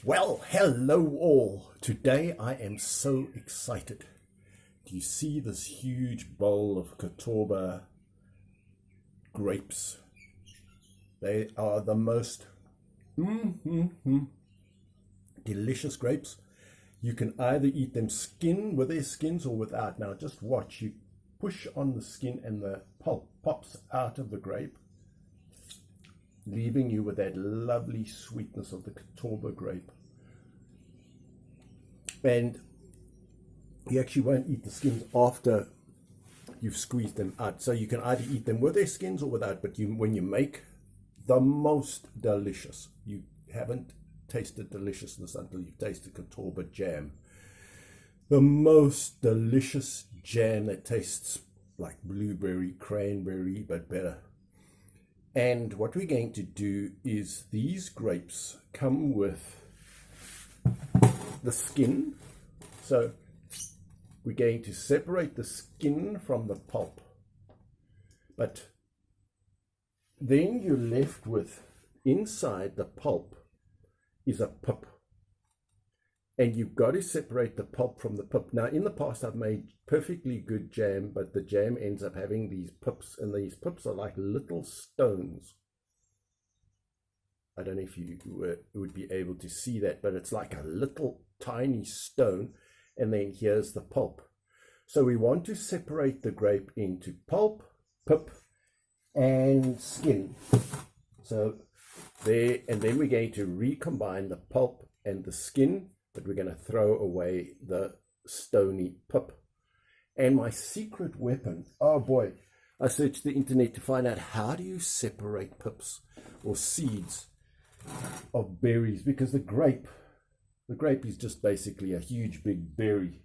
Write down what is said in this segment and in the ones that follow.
Well, hello all. Today I am so excited. Do you see this huge bowl of Catawba grapes? They are the most delicious grapes. You can either eat them with their skins or without. Now just watch. You push on the skin and the pulp pops out of the grape, leaving you with that lovely sweetness of the Catawba grape. And you actually won't eat the skins after you've squeezed them out. So you can either eat them with their skins or without, but when you make the most delicious, you haven't tasted deliciousness until you've tasted Catawba jam. The most delicious jam that tastes like blueberry, cranberry, but better. And what we're going to do is these grapes come with the skin. So we're going to separate the skin from the pulp. But then you're left with, inside the pulp is a pulp. And you've got to separate the pulp from the pulp. Now, in the past, I've made perfectly good jam, but the jam ends up having these pips, and these pips are like little stones. I don't know if you would be able to see that, but it's like a little tiny stone, and then here's the pulp. So we want to separate the grape into pulp, pip, and skin. So there, and then we're going to recombine the pulp and the skin, but we're going to throw away the stony pip. And my secret weapon, oh boy, I searched the internet to find out how do you separate pips or seeds of berries, because the grape is just basically a huge big berry.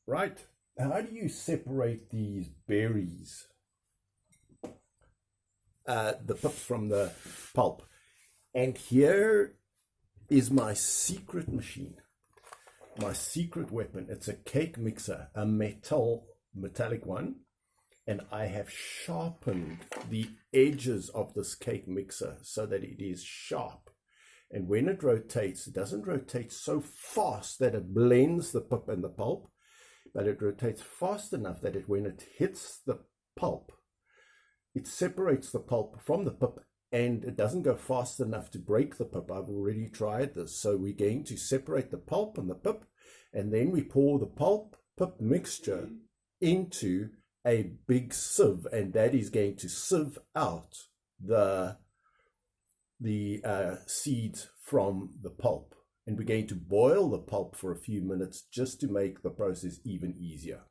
Right, how do you separate these berries, the pips from the pulp? And here is my secret machine, my secret weapon. It's a cake mixer, a metallic one, and I have sharpened the edges of this cake mixer so that it is sharp. And when it rotates, it doesn't rotate so fast that it blends the pip and the pulp, but it rotates fast enough that when it hits the pulp, it separates the pulp from the pip, and it doesn't go fast enough to break the pip. I've already tried this. So we're going to separate the pulp and the pip, and then we pour the pulp pip mixture into a big sieve, and that is going to sieve out the seeds from the pulp. And we're going to boil the pulp for a few minutes just to make the process even easier.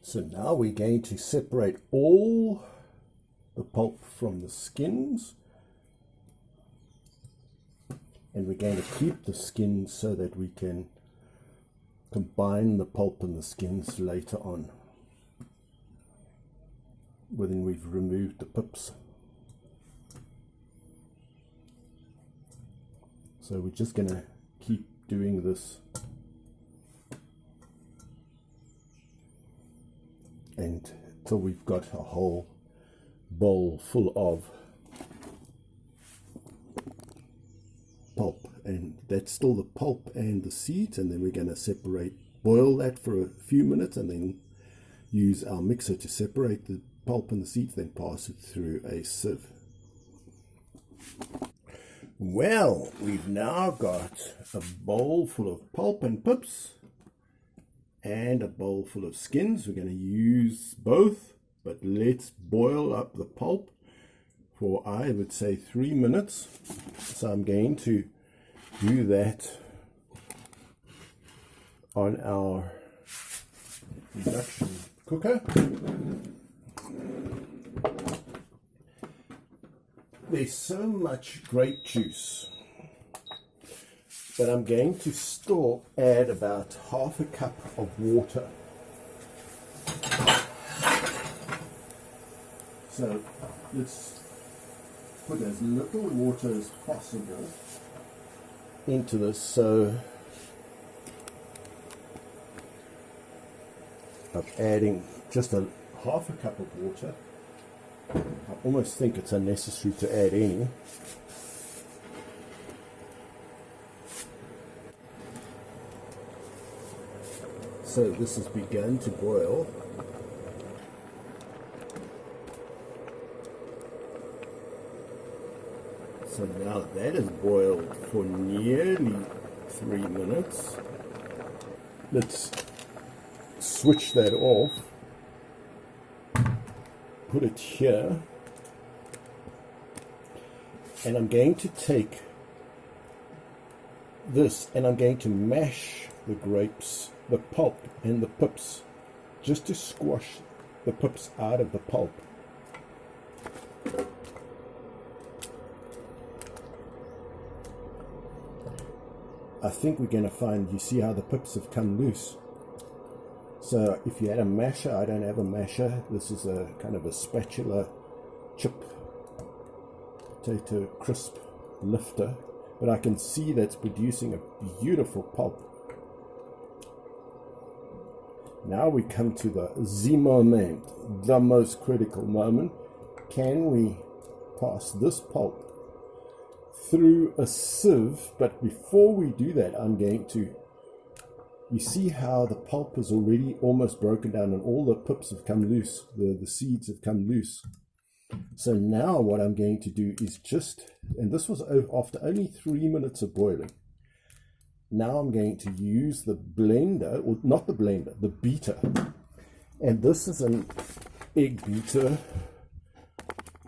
So now we're going to separate all the pulp from the skins, and we're going to keep the skins so that we can combine the pulp and the skins later on when we've removed the pips. So we're just going to keep doing this until we've got a whole bowl full of pulp, and that's still the pulp and the seeds. And then we're going to boil that for a few minutes, and then use our mixer to separate the pulp and the seeds, then pass it through a sieve. Well, we've now got a bowl full of pulp and pips and a bowl full of skins. We're going to use both, but let's boil up the pulp for, I would say, 3 minutes. So I'm going to do that on our induction cooker. There's so much grape juice, but I'm going to still add about half a cup of water. So let's put as little water as possible into this. So I'm adding just half a cup of water. I almost think it's unnecessary to add any. So this has begun to boil. So now that has boiled for nearly 3 minutes. Let's switch that off, put it here, and I'm going to take this and I'm going to mash the grapes, the pulp and the pips, just to squash the pips out of the pulp. I think we're going to find, you see how the pips have come loose. So if you had a masher, I don't have a masher. This is a kind of a spatula chip potato crisp lifter. But I can see that's producing a beautiful pulp. Now we come to the moment, the most critical moment. Can we pass this pulp through a sieve? But before we do that, I'm going to, you see how the pulp is already almost broken down and all the pips have come loose, the seeds have come loose. So now what I'm going to do is just, and this was after only 3 minutes of boiling. Now I'm going to use the blender, or not the blender, the beater. And this is an egg beater,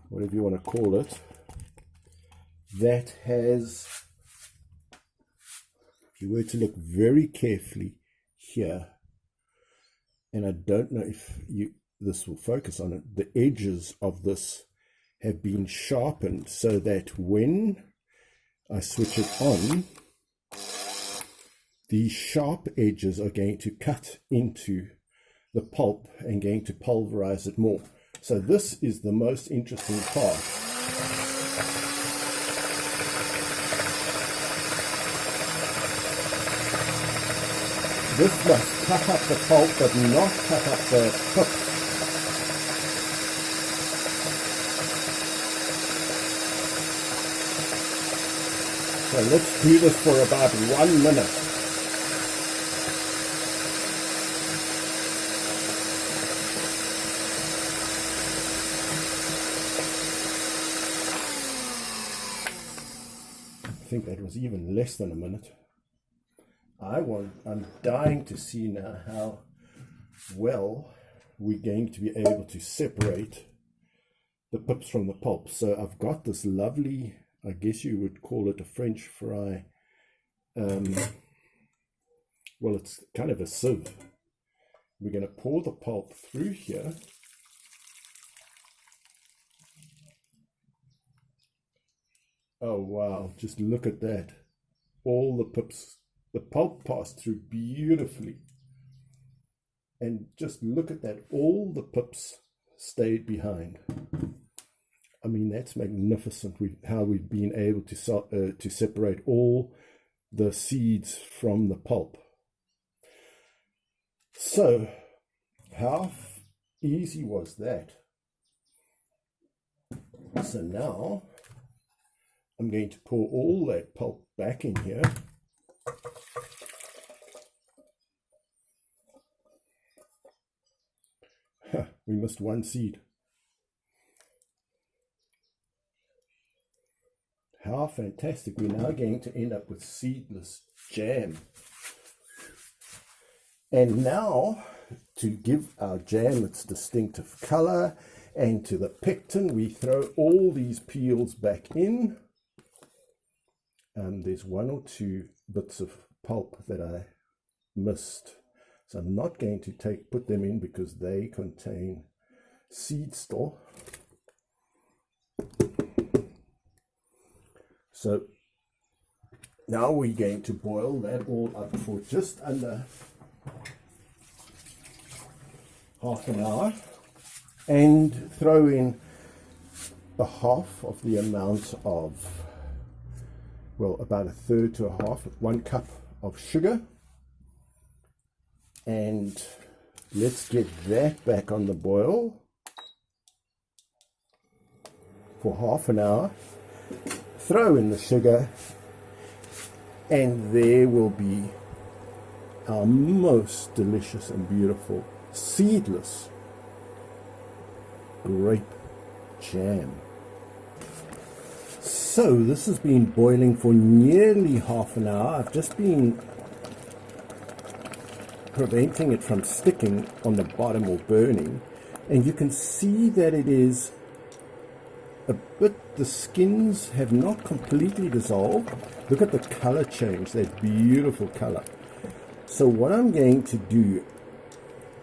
whatever you want to call it, that has, if you were to look very carefully here, and I don't know if this will focus on it, the edges of this have been sharpened so that when I switch it on, these sharp edges are going to cut into the pulp and going to pulverize it more. So this is the most interesting part. This must cut up the pulp but not cut up the pip. So let's do this for about 1 minute. I think that was even less than a minute. I'm dying to see now how well we're going to be able to separate the pips from the pulp. So I've got this lovely, I guess you would call it a French fry. Well, it's kind of a sieve. We're going to pour the pulp through here. Oh wow, just look at that. All the pips, the pulp passed through beautifully. And just look at that, all the pips stayed behind. I mean, that's magnificent, how we've been able to separate all the seeds from the pulp. So, how easy was that? So now, I'm going to pour all that pulp back in here. We missed one seed. How fantastic. We're now going to end up with seedless jam. And now, to give our jam its distinctive color, and to the pectin, we throw all these peels back in. There's 1 or 2 bits of pulp that I missed. So I'm not going to put them in because they contain seed still. So now we're going to boil that all up for just under half an hour and throw in a half of the amount of, well, about 1/3 to a half, 1 cup of sugar. And let's get that back on the boil for half an hour. Throw in the sugar, and there will be our most delicious and beautiful seedless grape jam. So this has been boiling for nearly half an hour. I've just been preventing it from sticking on the bottom or burning, and you can see that it is a bit, the skins have not completely dissolved. Look at the color change, that beautiful color. So what I'm going to do,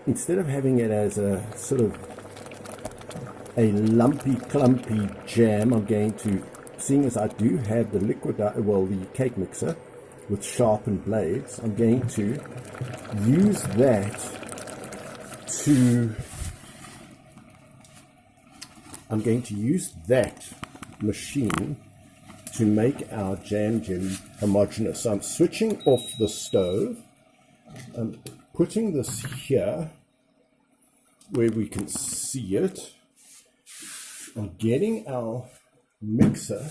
instead of having it as a sort of a lumpy clumpy jam, I'm going to, seeing as I do have the the cake mixer with sharpened blades, I'm going to use that machine to make our jam jelly homogeneous. So I'm switching off the stove. I'm putting this here where we can see it. I'm getting our mixer.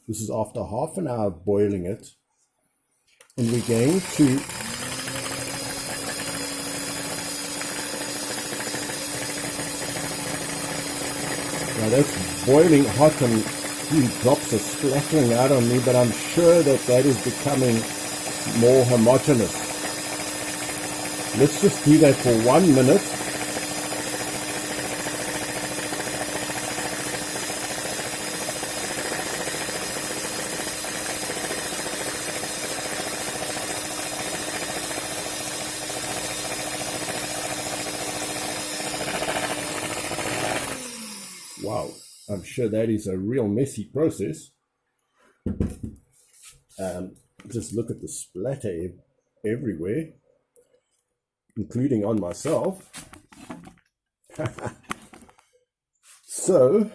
This is after half an hour of boiling it. And we're going to now that's boiling hot and a few drops are splattering out on me, but I'm sure that that is becoming more homogeneous. Let's just do that for 1 minute. Wow, I'm sure that is a real messy process. Just look at the splatter everywhere, including on myself. So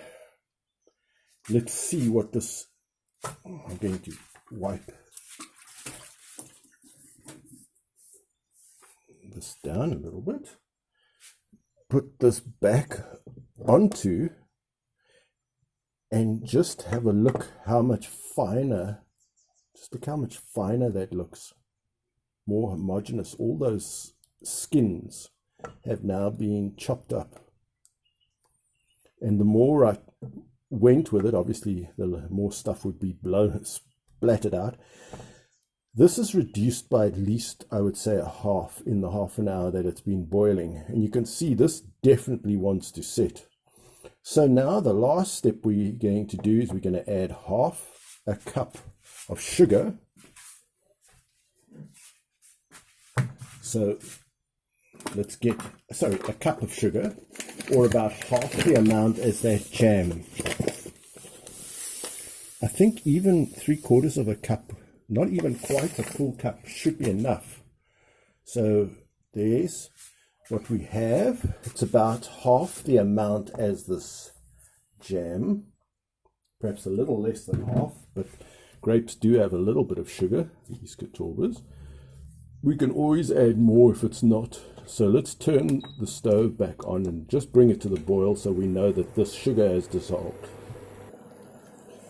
let's see what this, I'm going to wipe this down a little bit, put this back onto, and just have a look how much finer, just look how much finer that looks, more homogeneous. All those skins have now been chopped up, and the more I went with it, obviously the more stuff would be splattered out. This is reduced by at least, I would say, a half in the half an hour that it's been boiling, and you can see this definitely wants to set. So now the last step we're going to do is we're going to add half a cup of sugar. So let's get, a cup of sugar, or about half the amount as that jam. I think even 3/4 of a cup, not even quite a full cup, should be enough. So there's what we have. It's about half the amount as this jam, perhaps a little less than half, but grapes do have a little bit of sugar, these Catawbas. We can always add more if it's not. So let's turn the stove back on and just bring it to the boil so we know that this sugar has dissolved.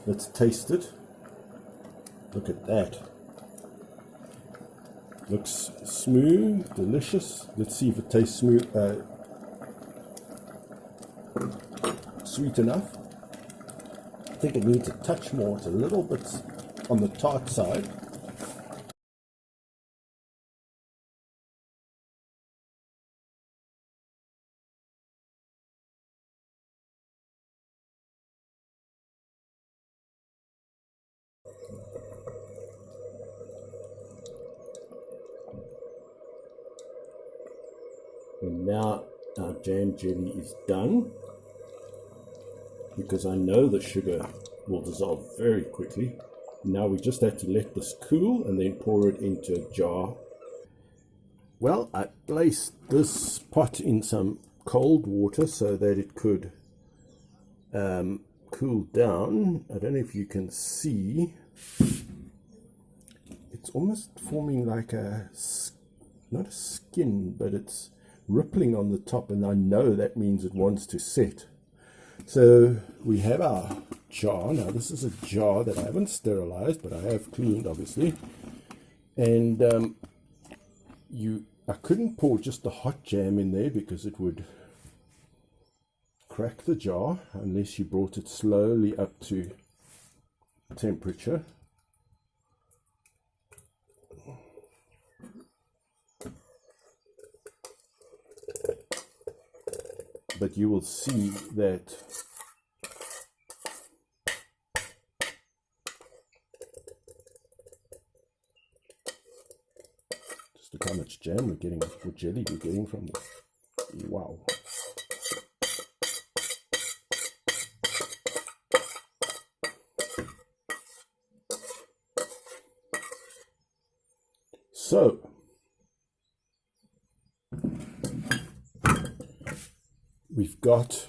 Let's taste it. Look at that. Looks smooth, delicious. Let's see if it tastes smooth, sweet enough. I think it needs a touch more. It's a little bit on the tart side. And now our jam jelly is done, because I know the sugar will dissolve very quickly. Now we just have to let this cool and then pour it into a jar. Well, I placed this pot in some cold water so that it could cool down. I don't know if you can see, it's almost forming like a, not a skin, but it's rippling on the top, and I know that means it wants to set. So we have our jar. Now this is a jar that I haven't sterilized, but I have cleaned, obviously. And I couldn't pour just the hot jam in there because it would crack the jar unless you brought it slowly up to temperature. But you will see that just look how much jam we're getting, or jelly we're getting from this. Wow. So we've got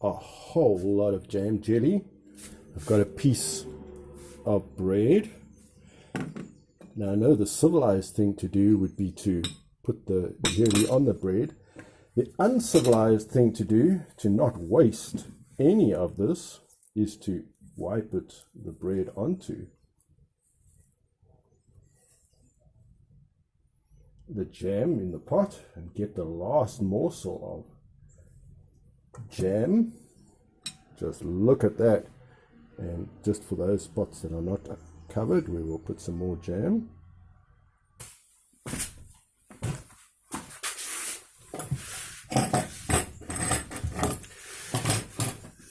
a whole lot of jam jelly. I've got a piece of bread. Now I know the civilized thing to do would be to put the jelly on the bread. The uncivilized thing to do, to not waste any of this, is to wipe the bread onto the jam in the pot and get the last morsel of jam. Just look at that. And just for those spots that are not covered, we will put some more jam.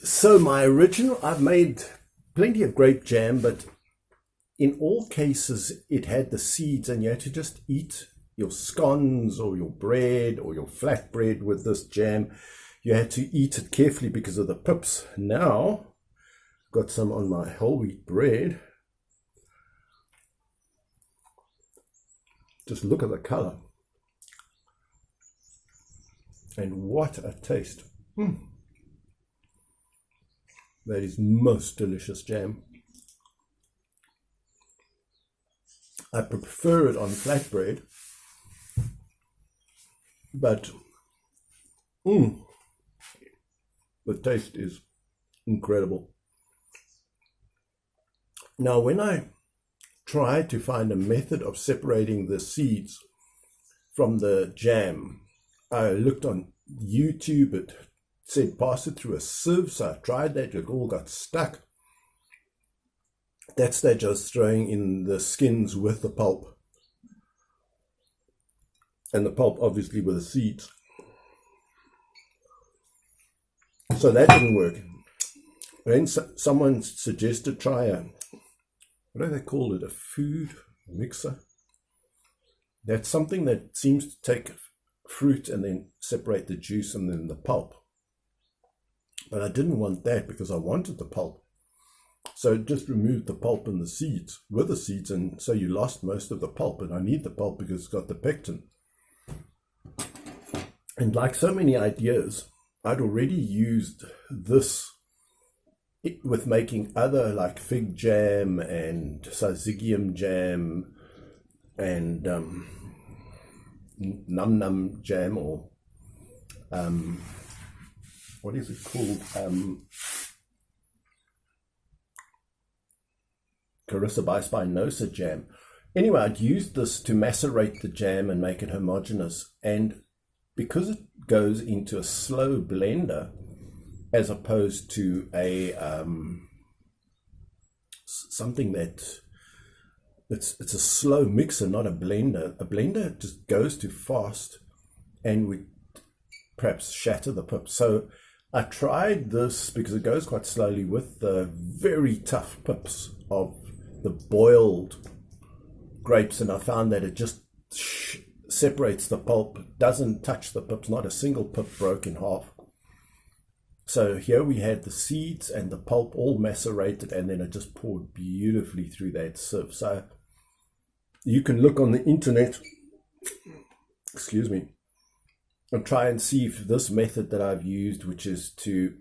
So I've made plenty of grape jam, but in all cases it had the seeds, and you had to just eat your scones or your bread or your flatbread with this jam. You had to eat it carefully because of the pips. Now, got some on my whole wheat bread. Just look at the color. And what a taste. That is most delicious jam. I prefer it on flatbread, but the taste is incredible. Now, when I tried to find a method of separating the seeds from the jam, I looked on YouTube. It said pass it through a sieve, so I tried that. It all got stuck. At that stage, I was throwing in the skins with the pulp, and the pulp obviously with the seeds. So that didn't work. Then someone suggested try what do they call it, a food mixer. That's something that seems to take fruit and then separate the juice and then the pulp. But I didn't want that because I wanted the pulp. So it just removed the pulp and the seeds with the seeds, and so you lost most of the pulp. And I need the pulp because it's got the pectin. And like so many ideas, I'd already used this with making other, like fig jam and syzygium jam and num num jam, or what is it called? Carissa bispinosa jam. Anyway, I'd used this to macerate the jam and make it homogeneous, and because it goes into a slow blender as opposed to a something that it's a slow mixer, not a blender. A blender just goes too fast and would perhaps shatter the pips. So I tried this because it goes quite slowly with the very tough pips of the boiled grapes, and I found that it just separates the pulp, doesn't touch the pips, not a single pip broke in half. So here we had the seeds and the pulp all macerated, and then it just poured beautifully through that sieve. So you can look on the internet, and try and see if this method that I've used, which is to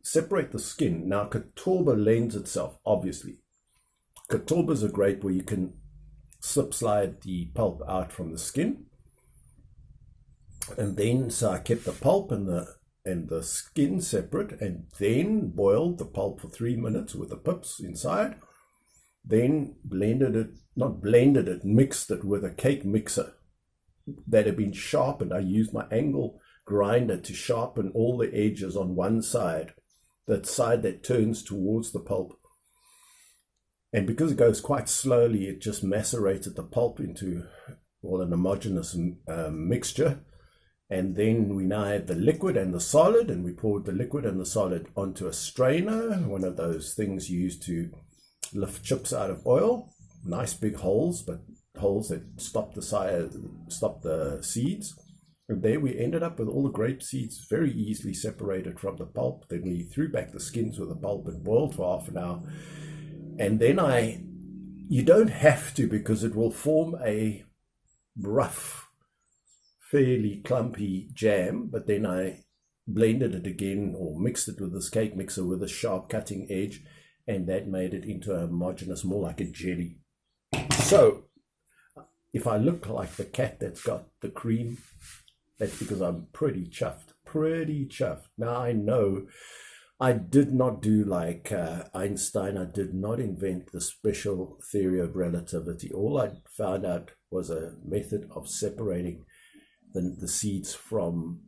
separate the skin. Now, Catawba lends itself, obviously. Catawba is a grape where you can slide the pulp out from the skin. And then, so I kept the pulp and the skin separate, and then boiled the pulp for 3 minutes with the pips inside. then mixed it with a cake mixer that had been sharpened. I used my angle grinder to sharpen all the edges on one side, that side that turns towards the pulp. And because it goes quite slowly, it just macerated the pulp into, well, an homogeneous mixture. And then we now had the liquid and the solid, and we poured the liquid and the solid onto a strainer, one of those things used to lift chips out of oil. Nice big holes, but holes that stop the seeds. And there we ended up with all the grape seeds very easily separated from the pulp. Then we threw back the skins with the pulp and boiled for half an hour. And then you don't have to, because it will form a rough, fairly clumpy jam, but then I blended it again, or mixed it with this cake mixer with a sharp cutting edge, and that made it into a homogeneous, more like a jelly. So if I look like the cat that's got the cream, that's because I'm pretty chuffed. Now I know I did not do like Einstein. I did not invent the special theory of relativity. All I found out was a method of separating the seeds from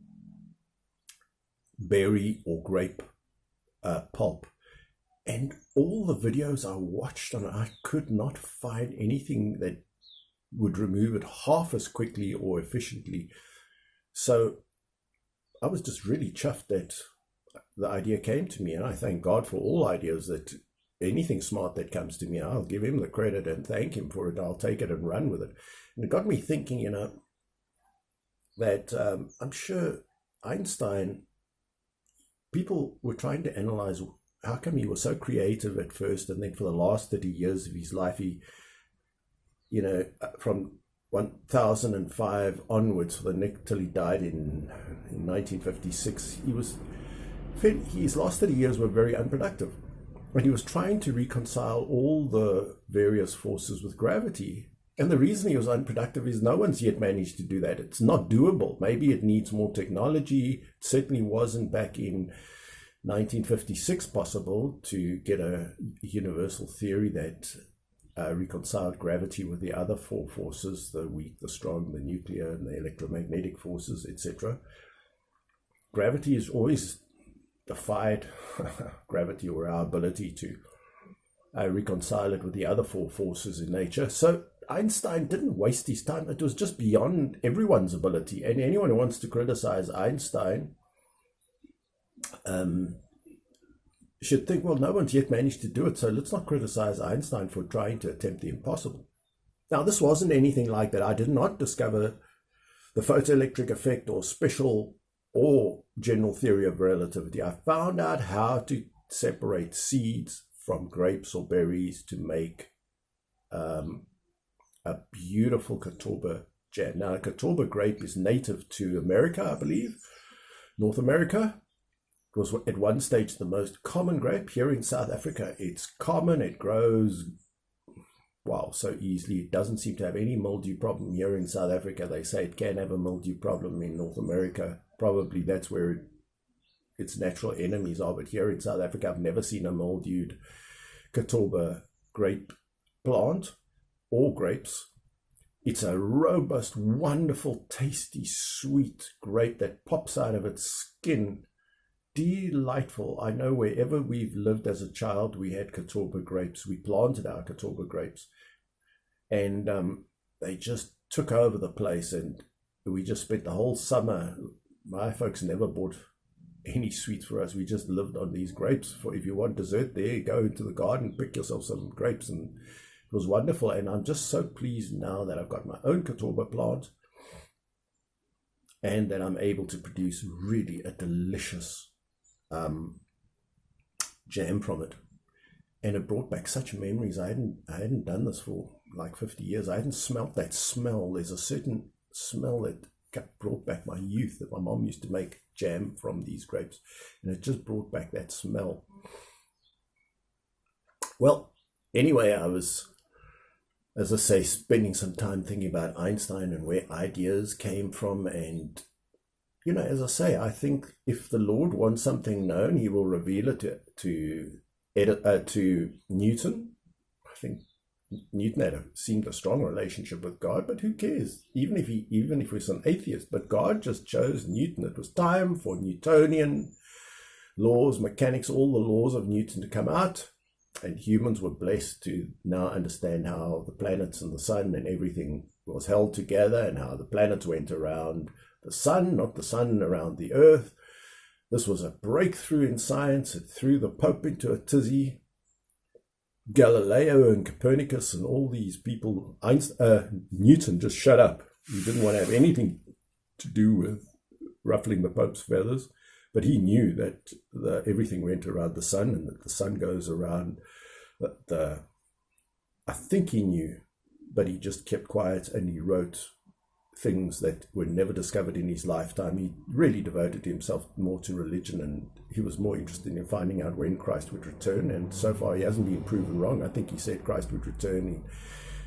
berry or grape pulp. And all the videos I watched on it, I could not find anything that would remove it half as quickly or efficiently. So I was just really chuffed that the idea came to me, and I thank God for all ideas. That anything smart that comes to me, I'll give him the credit and thank him for it. I'll take it and run with it. And it got me thinking, that I'm sure Einstein, people were trying to analyze how come he was so creative at first, and then for the last 30 years of his life, he, from 1005 onwards, till he died in 1956, his last 30 years were very unproductive. And he was trying to reconcile all the various forces with gravity. And the reason he was unproductive is no one's yet managed to do that. It's not doable. Maybe it needs more technology. It certainly wasn't back in 1956 possible to get a universal theory that reconciled gravity with the other four forces, the weak, the strong, the nuclear, and the electromagnetic forces, etc. Gravity is always defied gravity, or our ability to reconcile it with the other four forces in nature. So Einstein didn't waste his time. It was just beyond everyone's ability. And anyone who wants to criticize Einstein should think, well, no one's yet managed to do it, so let's not criticize Einstein for trying to attempt the impossible. Now, this wasn't anything like that. I did not discover the photoelectric effect or special or general theory of relativity. I found out how to separate seeds from grapes or berries to make a beautiful Catawba jam. Now, a Catawba grape is native to America, I believe, North America. It was at one stage the most common grape. Here in South Africa, it's common. It grows, wow, so easily. It doesn't seem to have any mildew problem here in South Africa. They say it can have a mildew problem in North America. Probably that's where its natural enemies are. But here in South Africa, I've never seen a mildewed Catawba grape plant or grapes. It's a robust, wonderful, tasty, sweet grape that pops out of its skin. Delightful. I know wherever we've lived as a child, we had Catawba grapes. We planted our Catawba grapes, and they just took over the place, and we just spent the whole summer. My folks never bought any sweets for us. We just lived on these grapes. For if you want dessert there, go into the garden, pick yourself some grapes, and it was wonderful. And I'm just so pleased now that I've got my own Catawba plant, and that I'm able to produce really a delicious jam from it. And it brought back such memories. I hadn't done this for like 50 years. I hadn't smelt that smell. There's a certain smell that brought back my youth, that my mom used to make jam from these grapes, and it just brought back that smell. Well, anyway, I was, as I say, spending some time thinking about Einstein and where ideas came from. And as I say, I think if the Lord wants something known, he will reveal it to Newton think Newton seemed a strong relationship with God, but who cares? Even if he was an atheist, but God just chose Newton. It was time for Newtonian laws, mechanics, all the laws of Newton to come out, and humans were blessed to now understand how the planets and the sun and everything was held together, and how the planets went around the sun, not the sun around the earth. This was a breakthrough in science. It threw the Pope into a tizzy. Galileo and Copernicus and all these people, Newton just shut up. He didn't want to have anything to do with ruffling the Pope's feathers, but he knew that everything went around the sun, and that the sun goes around I think he knew, but he just kept quiet, and he wrote things that were never discovered in his lifetime. He really devoted himself more to religion, and he was more interested in finding out when Christ would return, and so far he hasn't been proven wrong. I think he said Christ would return in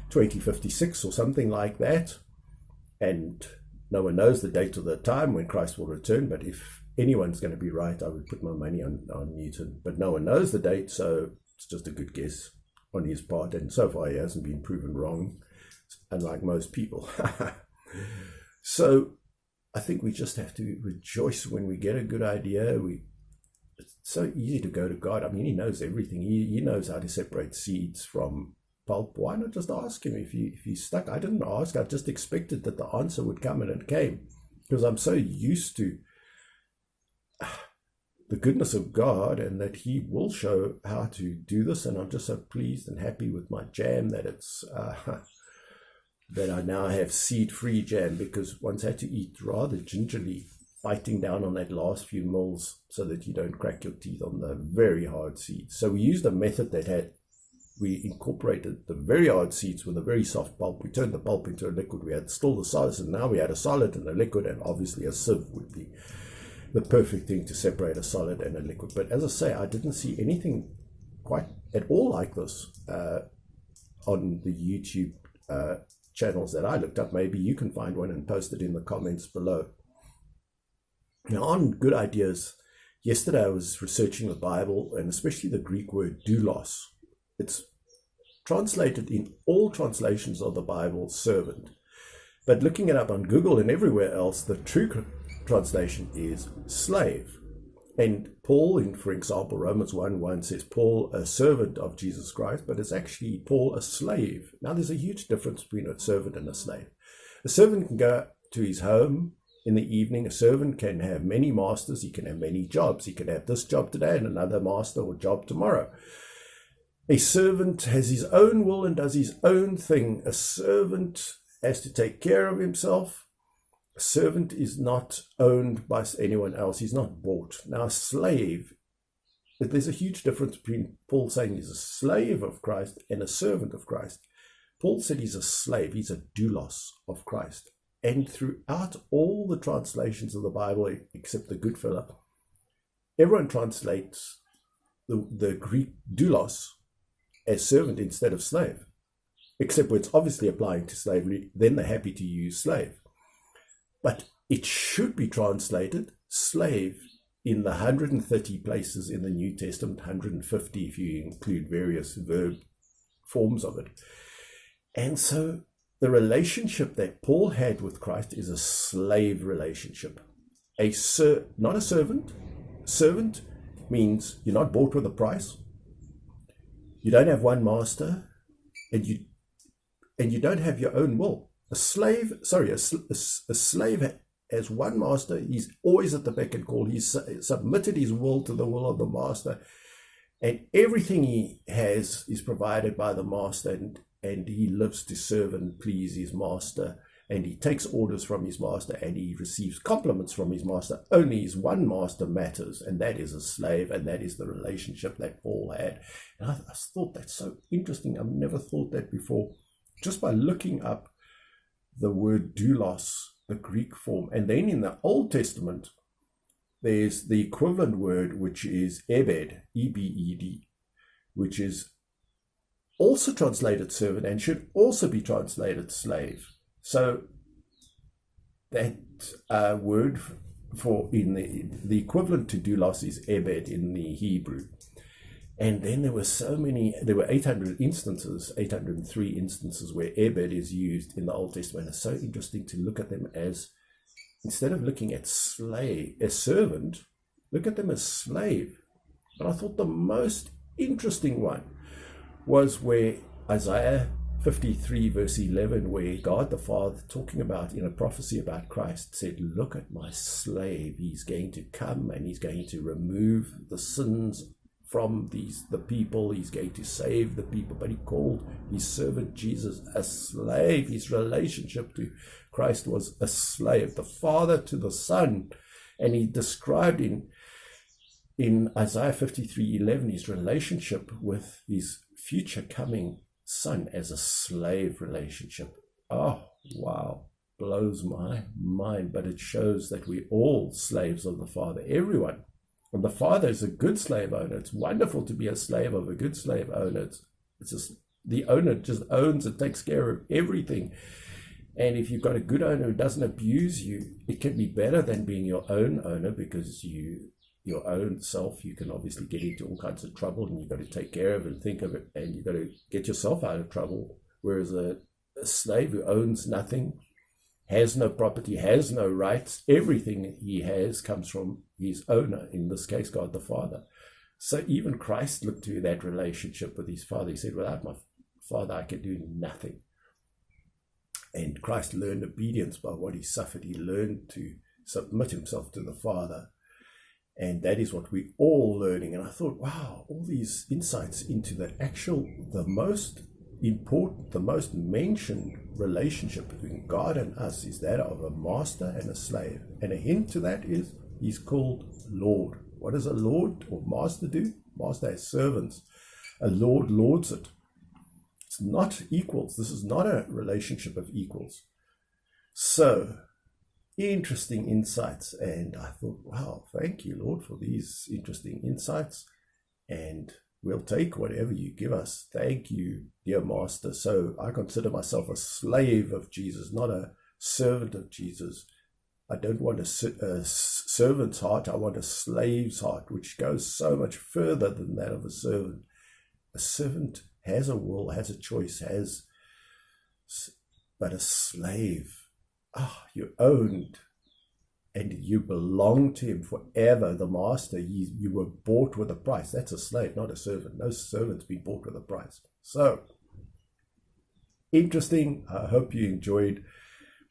2056 or something like that, and no one knows the date or the time when Christ will return, but if anyone's going to be right, I would put my money on Newton, but no one knows the date, so it's just a good guess on his part, and so far he hasn't been proven wrong, unlike most people. So I think we just have to rejoice when we get a good idea. It's so easy to go to God. I mean, he knows everything. He knows how to separate seeds from pulp. Why not just ask him if he's stuck? I didn't ask. I just expected that the answer would come, and it came, because I'm so used to the goodness of God, and that he will show how to do this. And I'm just so pleased and happy with my jam that it's that I now have seed-free jam, because once I had to eat rather gingerly, biting down on that last few mils so that you don't crack your teeth on the very hard seeds. So we used a method we incorporated the very hard seeds with a very soft pulp. We turned the pulp into a liquid. We had still the solids, and now we had a solid and a liquid, and obviously a sieve would be the perfect thing to separate a solid and a liquid. But as I say, I didn't see anything quite at all like this on the YouTube channels that I looked up. Maybe you can find one and post it in the comments below. Now, on good ideas, yesterday I was researching the Bible, and especially the Greek word doulos. It's translated in all translations of the Bible, servant. But looking it up on Google and everywhere else, the true translation is slave. And Paul, for example, Romans 1:1 says, Paul, a servant of Jesus Christ, but it's actually Paul, a slave. Now, there's a huge difference between a servant and a slave. A servant can go to his home in the evening. A servant can have many masters. He can have many jobs. He can have this job today and another master or job tomorrow. A servant has his own will and does his own thing. A servant has to take care of himself. A servant is not owned by anyone else. He's not bought. Now, a slave, there's a huge difference between Paul saying he's a slave of Christ and a servant of Christ. Paul said he's a slave. He's a doulos of Christ. And throughout all the translations of the Bible, except the Goodfellow, everyone translates the Greek doulos as servant instead of slave, except where it's obviously applying to slavery. Then they're happy to use slave. But it should be translated slave in the 130 places in the New Testament, 150 if you include various verb forms of it. And so the relationship that Paul had with Christ is a slave relationship. Not a servant. Servant means you're not bought with a price. You don't have one master, and you don't have your own will. A slave has one master. He's always at the beck and call. He's submitted his will to the will of the master, and everything he has is provided by the master, and he lives to serve and please his master, and he takes orders from his master, and he receives compliments from his master. Only his one master matters, and that is a slave, and that is the relationship that Paul had. And I thought that's so interesting. I've never thought that before, just by looking up the word doulos, the Greek form. And then in the Old Testament, there's the equivalent word, which is ebed, E-B-E-D, which is also translated servant and should also be translated slave. So that word for in the equivalent to doulos is ebed in the Hebrew. And then there were 803 instances where Ebed is used in the Old Testament. It's so interesting to look at them as, instead of looking at servant, look at them as slave. But I thought the most interesting one was where Isaiah 53 verse 11, where God the Father, talking about in a prophecy about Christ, said, look at my slave. He's going to come and he's going to remove the sins from the people. He's going to save the people. But he called his servant Jesus a slave. His relationship to Christ was a slave, the Father to the Son. And he described in Isaiah 53:11 his relationship with his future coming Son as a slave relationship. Oh, wow. Blows my mind. But it shows that we're all slaves of the Father, everyone. And the Father is a good slave owner. It's wonderful to be a slave of a good slave owner. It's just, the owner just owns and takes care of everything. And if you've got a good owner who doesn't abuse you, it can be better than being your own owner, because your own self, you can obviously get into all kinds of trouble, and you've got to take care of and think of it, and you've got to get yourself out of trouble. Whereas a slave who owns nothing, has no property, has no rights, everything he has comes from his owner, in this case, God the Father. So even Christ looked to that relationship with his Father. He said, without my Father, I can do nothing. And Christ learned obedience by what he suffered. He learned to submit himself to the Father. And that is what we're all learning. And I thought, wow, all these insights into the most important, the most mentioned relationship between God and us is that of a master and a slave. And a hint to that is he's called Lord. What does a Lord or master do? Master has servants. A Lord lords it. It's not equals. This is not a relationship of equals. So, interesting insights. And I thought, wow, thank you, Lord, for these interesting insights. And we'll take whatever you give us. Thank you, dear Master. So I consider myself a slave of Jesus, not a servant of Jesus. I don't want a servant's heart. I want a slave's heart, which goes so much further than that of a servant. A servant has a will, has a choice, but a slave, you're owned and you belong to him forever. The master, you were bought with a price. That's a slave, not a servant. No servant's been bought with a price. So, interesting. I hope you enjoyed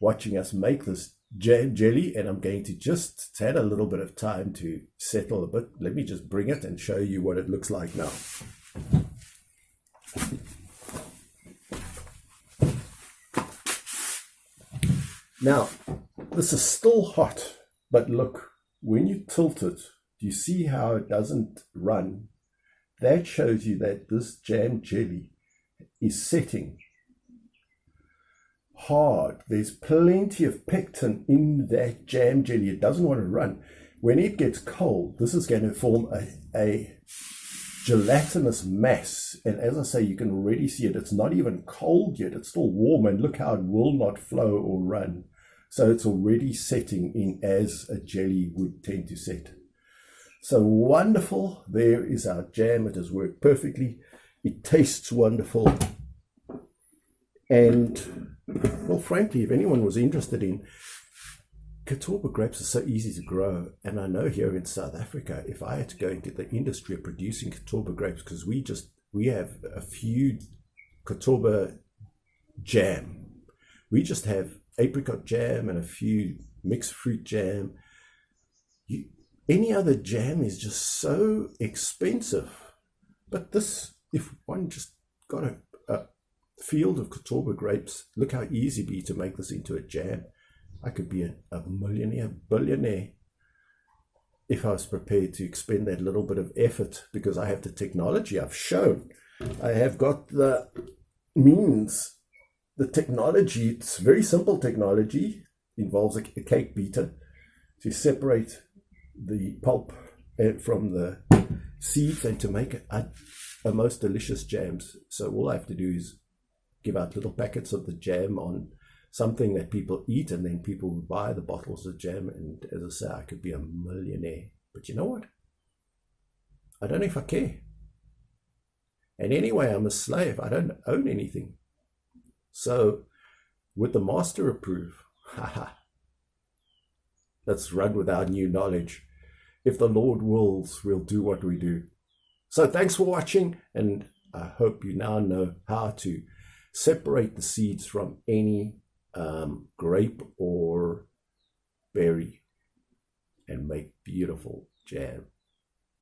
watching us make this jam jelly, and I'm going to just add a little bit of time to settle a bit. Let me just bring it and show you what it looks like now. Now, this is still hot, but look, when you tilt it, do you see how it doesn't run? That shows you that this jam jelly is setting hard. There's plenty of pectin in that jam jelly. It doesn't want to run. When it gets cold, this is going to form a gelatinous mass. And as I say, you can already see it. It's not even cold yet. It's still warm. And look how it will not flow or run. So it's already setting in as a jelly would tend to set. So wonderful. There is our jam. It has worked perfectly. It tastes wonderful. And, well, frankly, if anyone was interested in, Catawba grapes are so easy to grow. And I know here in South Africa, if I had to go into the industry of producing Catawba grapes, because we have a few Catawba jam. We just have apricot jam and a few mixed fruit jam. Any other jam is just so expensive. But this, if one just got a field of Catawba grapes, look how easy it'd be to make this into a jam. I could be a millionaire, billionaire, if I was prepared to expend that little bit of effort, because I have the technology. I've shown I have got the means. The technology, it's very simple technology, involves a cake beater to separate the pulp from the seeds and to make a most delicious jams. So all I have to do is give out little packets of the jam on something that people eat, and then people will buy the bottles of jam. And as I say, I could be a millionaire. But you know what? I don't know if I care. And anyway, I'm a slave. I don't own anything. So would the master approve? Haha. Let's run with our new knowledge. If the Lord wills, we'll do what we do. So thanks for watching, and I hope you now know how to separate the seeds from any grape or berry and make beautiful jam.